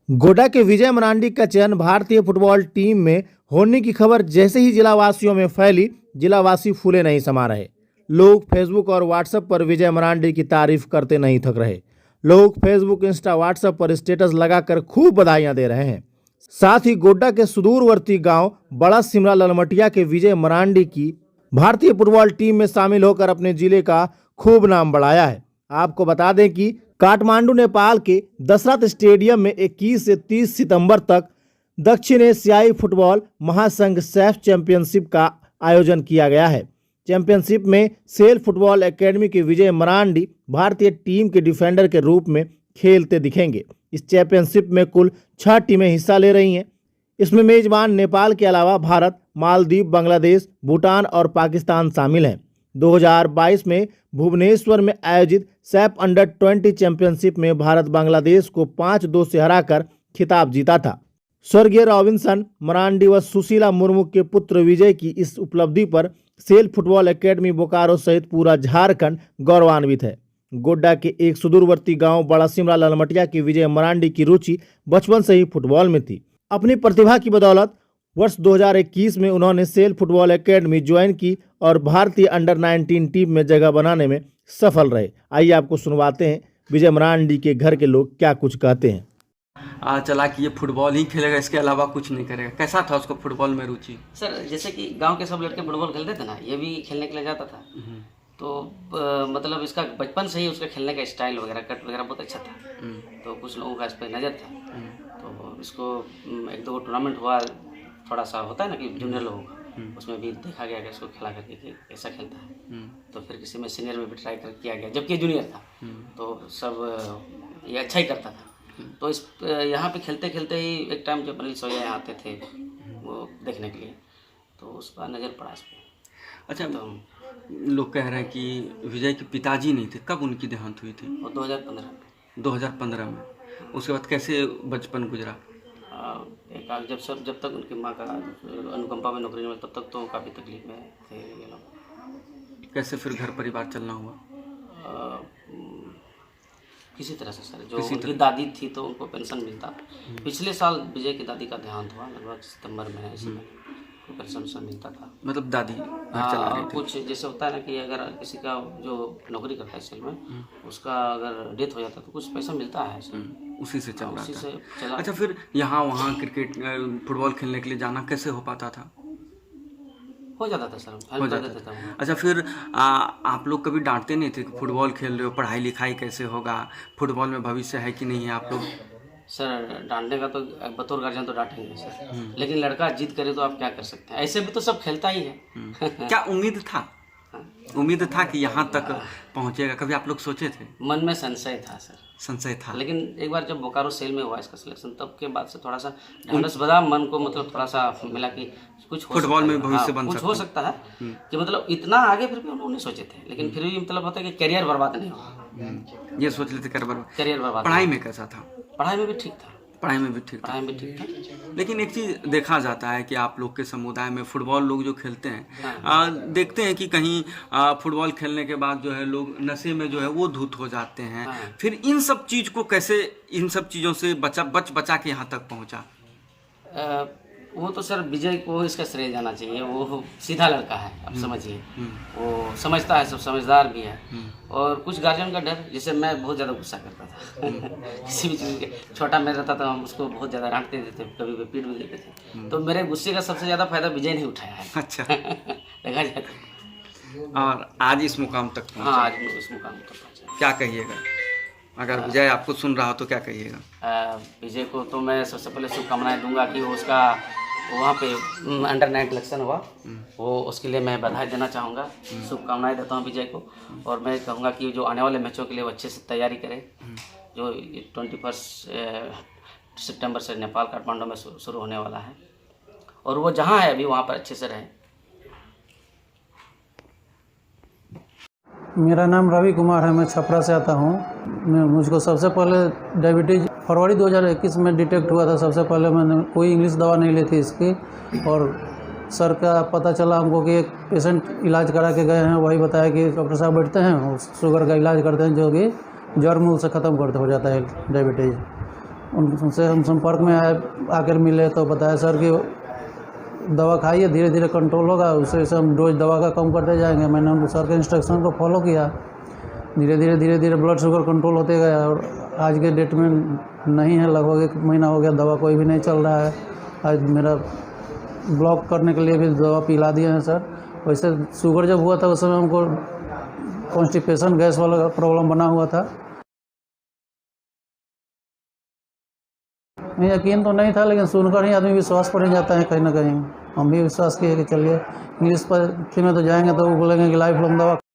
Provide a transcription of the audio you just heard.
गोड्डा के विजय मरांडी का चयन भारतीय फुटबॉल टीम में होने की खबर जैसे ही जिलावासियों में फैली, जिलावासी फूले नहीं समा रहे। लोग फेसबुक और व्हाट्सएप पर विजय मरांडी की तारीफ करते नहीं थक रहे। लोग फेसबुक, इंस्टा, व्हाट्सएप पर स्टेटस लगाकर खूब बधाइयां दे रहे हैं। साथ ही गोड्डा के सुदूरवर्ती गांव बड़ा सिमरा ललमटिया के विजय मरांडी की भारतीय फुटबॉल टीम में शामिल होकर अपने जिले का खूब नाम बढ़ाया है। आपको बता दें कि काठमांडू, नेपाल के दशरथ स्टेडियम में 21 से 30 सितंबर तक दक्षिण एशियाई फुटबॉल महासंघ सैफ चैंपियनशिप का आयोजन किया गया है। चैंपियनशिप में सेल फुटबॉल एकेडमी के विजय मरांडी भारतीय टीम के डिफेंडर के रूप में खेलते दिखेंगे। इस चैंपियनशिप में कुल 6 टीमें हिस्सा ले रही हैं। इसमें मेजबान नेपाल के अलावा भारत, मालदीव, बांग्लादेश, भूटान और पाकिस्तान शामिल हैं। 2022 में भुवनेश्वर में आयोजित सैफ अंडर 20 चैंपियनशिप में भारत बांग्लादेश को 5-2 से हराकर खिताब जीता था। स्वर्गीय रॉबिन्सन मरांडी व सुशीला मुर्मू के पुत्र विजय की इस उपलब्धि पर सेल फुटबॉल एकेडमी बोकारो सहित पूरा झारखंड गौरवान्वित है। गोड्डा के एक सुदूरवर्ती गांव बड़ा सिमरा ललमटिया के विजय मरांडी की रुचि बचपन से ही फुटबॉल में थी। अपनी प्रतिभा की बदौलत वर्ष 2021 में उन्होंने सेल फुटबॉल एकेडमी ज्वाइन की और भारतीय अंडर 19 टीम में जगह बनाने में सफल रहे। आइए आपको सुनवाते हैं विजय मरांडी के घर के लोग क्या कुछ कहते हैं। चला कि ये फुटबॉल ही खेलेगा, इसके अलावा कुछ नहीं करेगा। कैसा था उसको फुटबॉल में रुचि? सर, जैसे कि गांव के सब लड़के फुटबॉल खेलते थे ना, ये भी खेलने के लिए जाता था। तो मतलब इसका बचपन से ही उसका खेलने का स्टाइल वगैरह, कट वगैरह बहुत अच्छा था। तो कुछ लोगों का इस पर नज़र था। तो इसको 1-2 टूर्नामेंट हुआ, थोड़ा सा होता है ना कि जूनियर लोगों का, उसमें भी देखा गया कि इसको खिला करके कि कैसा खेलता है। तो फिर किसी में सीनियर में भी ट्राई कर किया गया, जबकि जूनियर था। तो सब ये अच्छा ही करता था। तो इस यहाँ पे खेलते खेलते ही एक टाइम जब अनिल सोया यहाँ आते थे वो देखने के लिए, तो उस पर नज़र पड़ा इस पर। अच्छा, तो लोग कह रहे हैं कि विजय के पिताजी नहीं थे। कब उनकी देहांत हुई थी? और 2015 में। उसके बाद कैसे बचपन गुजरा? जब तक उनकी माँ का अनुकंपा में नौकरी नहीं मिली, तब तक तो काफ़ी तकलीफ में थे ये लोग। कैसे फिर घर परिवार चलना हुआ? किसी तरह से सर, जो उनकी दादी थी तो उनको पेंशन मिलता। पिछले साल विजय की दादी का देहांत हुआ, लगभग सितंबर में, इसमें पेंशन मिलता था। मतलब दादी घर चला रही थी? कुछ जैसे होता है ना कि अगर किसी का जो नौकरी करता है सेल में, उसका अगर डेथ हो जाता है तो कुछ पैसा मिलता है, उसी से चल रहा उसी था। से चला। अच्छा, फिर यहाँ वहाँ क्रिकेट फुटबॉल खेलने के लिए जाना कैसे हो पाता था? हो जाता था सर, हेल्प कर देता था। अच्छा, फिर आप लोग कभी डांटते नहीं थे कि फुटबॉल खेल रहे हो, पढ़ाई लिखाई कैसे होगा, फुटबॉल में भविष्य है कि नहीं है? आप लोग सर, डांटने का तो बतौर गार्जियन तो डांटेंगे सर, लेकिन लड़का जिद करे तो आप क्या कर सकते हैं। ऐसे भी तो सब खेलता ही है। क्या उम्मीद था कि यहाँ तक पहुँचेगा? कभी आप लोग सोचे थे? मन में संशय था सर, संशय था। लेकिन एक बार जब बोकारो सेल में हुआ इसका सिलेक्शन, तब के बाद से थोड़ा सा ढांढस बदा, मन को मतलब थोड़ा सा मिला कि कुछ फुटबॉल में भविष्य बन कुछ सकता हो सकता है। कि मतलब इतना आगे फिर भी हम लोग नहीं सोचे थे, लेकिन फिर भी मतलब होता है कि करियर बर्बाद नहीं होगा। ये सोच लेते करियर बर्बाद। पढ़ाई में कैसा था? पढ़ाई में भी ठीक था। पढ़ाई में भी ठीक था। लेकिन एक चीज़ देखा जाता है कि आप लोग के समुदाय में फुटबॉल लोग जो खेलते हैं, देखते हैं कि कहीं फुटबॉल खेलने के बाद जो है लोग नशे में जो है वो धुत हो जाते हैं। फिर इन सब चीज़ों से बचा के यहाँ तक पहुँचा? वो तो सर विजय को इसका श्रेय जाना चाहिए। वो सीधा लड़का है, आप समझिए। वो समझता है, सब समझदार भी है। और कुछ गार्जियन का डर, जैसे मैं बहुत ज़्यादा गुस्सा करता था। किसी भी चीज़ के, छोटा मैं रहता था, हम उसको बहुत ज़्यादा डांटते थे, कभी भी पीट भी देते थे। तो मेरे गुस्से का सबसे ज़्यादा फायदा विजय नहीं उठाया है। अच्छा। देखा जाए तो। और आज इस मुकाम तक पहुँचा। हाँ, आज इस मुकाम तक पहुँचा। क्या कहिएगा? अगर विजय आपको सुन रहा हो तो क्या कहिएगा? विजय को तो मैं सबसे पहले शुभकामनाएं दूंगा कि वो उसका वहाँ पे अंडर 9 सिलेक्शन हुआ, वो उसके लिए मैं बधाई देना चाहूँगा। शुभकामनाएं देता हूँ विजय को। और मैं कहूँगा कि जो आने वाले मैचों के लिए वो अच्छे से तैयारी करें। जो 21 सितंबर से नेपाल काठमांडू में शुरू होने वाला है, और वो जहाँ है अभी वहाँ पर अच्छे से रहे। मेरा नाम रवि कुमार है, मैं छपरा से आता हूँ। मुझको सबसे पहले डायबिटीज़ फरवरी 2021 में डिटेक्ट हुआ था। सबसे पहले मैंने कोई इंग्लिश दवा नहीं ली थी इसकी, और सर का पता चला हमको कि एक पेशेंट इलाज करा के गए हैं, वही बताया कि डॉक्टर साहब बैठते हैं, शुगर का इलाज करते हैं, जो कि जड़ मूल से ख़त्म करते हो जाता है डायबिटीज़। उनसे हम संपर्क में आए, आकर मिले तो बताया सर कि दवा खाइए, धीरे धीरे कंट्रोल होगा, उससे हम डोज दवा का कम करते जाएंगे। मैंने उनको सर के इंस्ट्रक्शन को फॉलो किया, धीरे धीरे ब्लड शुगर कंट्रोल होते गया और आज के डेट में नहीं है, लगभग 1 महीना हो गया, दवा कोई भी नहीं चल रहा है। आज मेरा ब्लॉक करने के लिए भी दवा पिला दिए हैं सर। वैसे शुगर जब हुआ था उस समय हमको कॉन्स्टिपेशन गैस वाला प्रॉब्लम बना हुआ था। यकीन तो नहीं था, लेकिन सुनकर ही आदमी विश्वास पड़ जाता है कहीं ना कहीं। हम भी विश्वास किए कि चलिए इंग्लिश पर में तो जाएंगे तो वो बोलेंगे कि लाइफ लॉन्ग दवा